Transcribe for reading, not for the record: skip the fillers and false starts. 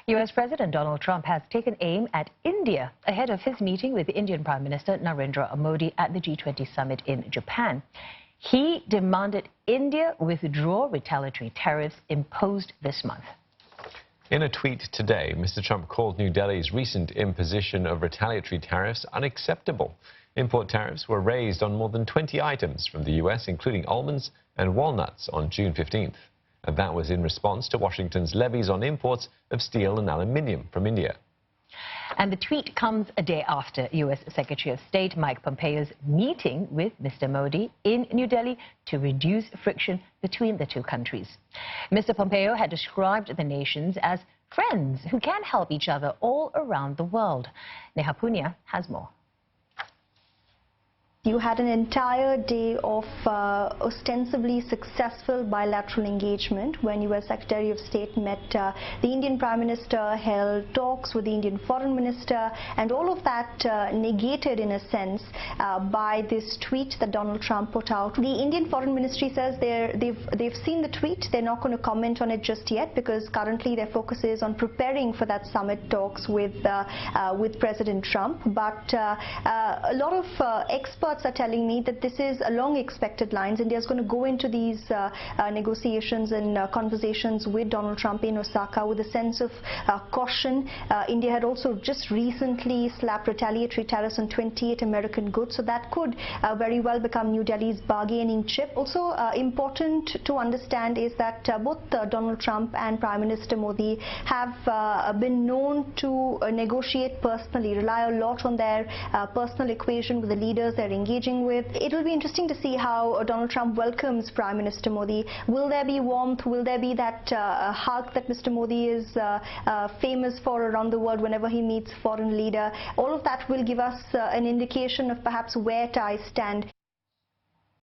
U.S. President Donald Trump has taken aim at India ahead of his meeting with Indian Prime Minister Narendra Modi at the G20 summit in Japan. He demanded India withdraw retaliatory tariffs imposed this month. In a tweet today, Mr. Trump called New Delhi's recent imposition of retaliatory tariffs unacceptable. Import tariffs were raised on more than 20 items from the U.S., including almonds and walnuts, on June 15th. And that was in response to Washington's levies on imports of steel and aluminium from India. And the tweet comes a day after U.S. Secretary of State Mike Pompeo's meeting with Mr. Modi in New Delhi to reduce friction between the two countries. Mr. Pompeo had described the nations as friends who can help each other all around the world. Neha Punia has more. You had an entire day of ostensibly successful bilateral engagement when U.S. Secretary of State met the Indian Prime Minister, held talks with the Indian Foreign Minister, and all of that negated in a sense by this tweet that Donald Trump put out. The Indian Foreign Ministry says they've seen the tweet. They're not going to comment on it just yet because currently their focus is on preparing for that summit talks with President Trump. But a lot of experts are telling me that this is along expected lines. India is going to go into these negotiations and conversations with Donald Trump in Osaka with a sense of caution. India had also just recently slapped retaliatory tariffs on 28 American goods, so that could very well become New Delhi's bargaining chip. Also important to understand is that both Donald Trump and Prime Minister Modi have been known to negotiate personally, rely a lot on their personal equation with the leaders they're engaging with. It will be interesting to see how Donald Trump welcomes Prime Minister Modi. Will there be warmth? Will there be that hug that Mr. Modi is famous for around the world whenever he meets foreign leader? All of that will give us an indication of perhaps where ties stand.